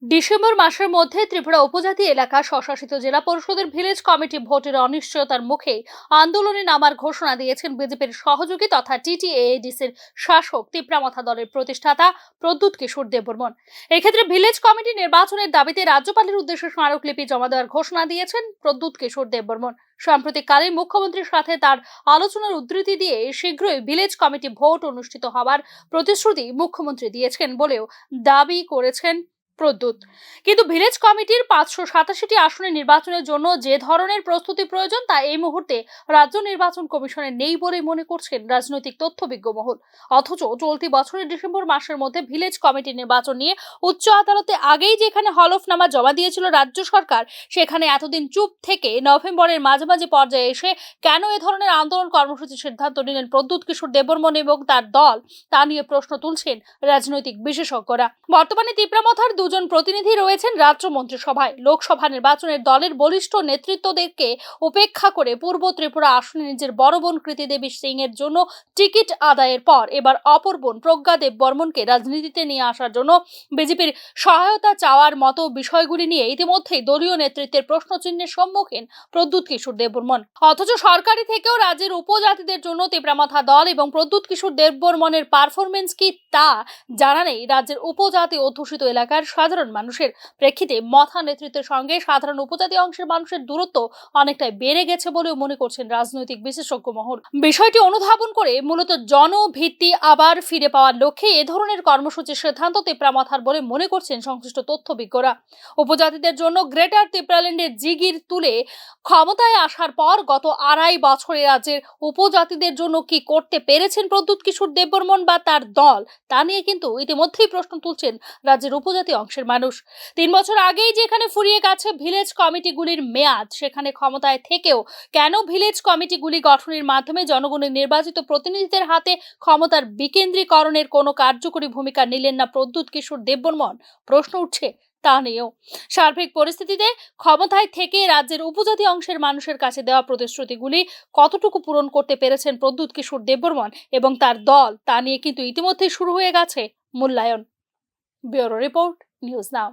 December মাসের মধ্যে ত্রিপুরা উপজাতি এলাকা স্বশাসিত জেলা পরিষদের ভিলেজ কমিটি ভোটের অনিশ্চয়তার মুখে আন্দোলনে নামার ঘোষণা দিয়েছেন বিজেপির সহযোগী তথা টিটিএডিসির শাসক তিপ্রামথা দলের প্রতিষ্ঠাতা প্রদ্যুৎ কিশোর দেববর্মন। এক্ষেত্রে ভিলেজ কমিটি নির্বাচনের দাবিতে রাজ্যপালের উদ্দেশ্যে স্মারকলিপি জমা দেওয়ার ঘোষণা দিয়েছেন প্রদ্যুৎ কিশোর দেববর্মন। সাম্প্রতিককালে মুখ্যমন্ত্রীর সাথে তার আলোচনার উদ্ধৃতি দিয়ে শীঘ্রই ভিলেজ কমিটি ভোট অনুষ্ঠিত হওয়ার প্রতিশ্রুতি মুখ্যমন্ত্রী দিয়েছেন বলেও দাবি করেছেন প্রদ্যুৎ। কিন্তু ভিলেজ কমিটির 587টি আসনে নির্বাচনের জন্য যে ধরনের প্রস্তুতি প্রয়োজন তা এই মুহূর্তে রাজ্য নির্বাচন কমিশনের নেই বলে মনে করছেন রাজনৈতিক তথ্যবিজ্ঞ মহল। অথচ চলতি বছরের ডিসেম্বর মাসের মধ্যে ভিলেজ কমিটি নির্বাচন নিয়ে উচ্চ আদালতে আগেই যেখানে হলফনামা জমা দিয়েছিল রাজ্য সরকার, সেখানে এতদিন চুপ থেকে নভেম্বরের মাঝামাঝি পর্যায়ে এসে কেন এ ধরনের আন্দোলন কর্মসূচির সিদ্ধান্ত নিলেন প্রদ্যুৎ কিশোর দেববর্মন এবং তার দল, তা নিয়ে প্রশ্ন তুলছেন রাজনৈতিক বিশেষজ্ঞরা। বর্তমানে তিপ্রামথার দুজন প্রতিনিধি রয়েছেন রাজ্য মন্ত্রিসভায়। লোকসভা নির্বাচনের দলের বলিষ্ঠ নেতৃত্বদেরকে উপেক্ষা করে পূর্ব ত্রিপুরা আসনে নিজের বড় বোন কৃতি দেবী সিং এর জন্য টিকিট আদায়ের পর এবার অপর বোন প্রজ্ঞা দেববর্মনকে রাজনীতিতে নিয়ে আসার জন্য বিজেপির সহায়তা চাওয়ার মতো বিষয়গুলি নিয়ে ইতিমধ্যেই দলীয় নেতৃত্বের প্রশ্নচিহ্নের সম্মুখীন প্রদ্যুৎ কিশোর দেববর্মন। অথচ সরকারি থেকেও রাজ্যের উপজাতিদের জন্য তিপ্রামথা দল এবং প্রদ্যুৎ কিশোর দেববর্মনের পারফরমেন্স কি তা জানা নেই রাজ্যের উপজাতি অধ্যুষিত এলাকার সাধারণ মানুষের। প্রেক্ষিতে মথা নেতৃত্বের সঙ্গে সাধারণ উপজাতি অংশের মানুষের দূরত্ব অনেকটাই বেড়ে গেছে বলেও মনে করছেন রাজনৈতিক বিশেষজ্ঞ মহল। বিষয়টি অনুধাবন করে মূলত জনভিত্তি আবার ফিরে পাওয়ার লক্ষ্যে এ ধরনের কর্মসূচির সিদ্ধান্ত তিপ্রামথার বলে মনে করছেন সংশ্লিষ্ট তথ্যবিজ্ঞরা। উপজাতিদের জন্য গ্রেটার তিপ্রাল্যান্ডের জিগির তুলে ক্ষমতায় আসার পর গত 2.5 বছরে রাজ্যের উপজাতিদের জন্য কি করতে পেরেছেন প্রদ্যুৎ কিশোর দেববর্মন বা তার দল, তা নিয়ে কিন্তু ইতিমধ্যেই প্রশ্ন তুলছেন রাজ্যের উপজাতি অংশের মানুষ। 3 বছর আগেই যেখানে ফুরিয়ে গেছে ভিলেজ কমিটিগুলির মেয়াদ, সেখানে ক্ষমতায় থেকেও কেন ভিলেজ কমিটিগুলি গঠনের মাধ্যমে জনগণের নির্বাচিত প্রতিনিধিদের হাতে ক্ষমতার বিকেন্দ্রীকরণের কোনো কার্যকরী ভূমিকা নিলেন না প্রদ্যুৎ কিশোর দেববর্মন, প্রশ্ন উঠছে তা নিয়েও। সার্বিক পরিস্থিতিতে ক্ষমতায় থেকে রাজ্যের উপজাতি অংশের মানুষের কাছে দেওয়া প্রতিশ্রুতিগুলি কতটুকু পূরণ করতে পেরেছেন প্রদ্যুৎ কিশোর দেববর্মন এবং তার দল, তা নিয়ে কিন্তু ইতিমধ্যেই শুরু হয়ে গেছে মূল্যায়ন। Bureau report, news now.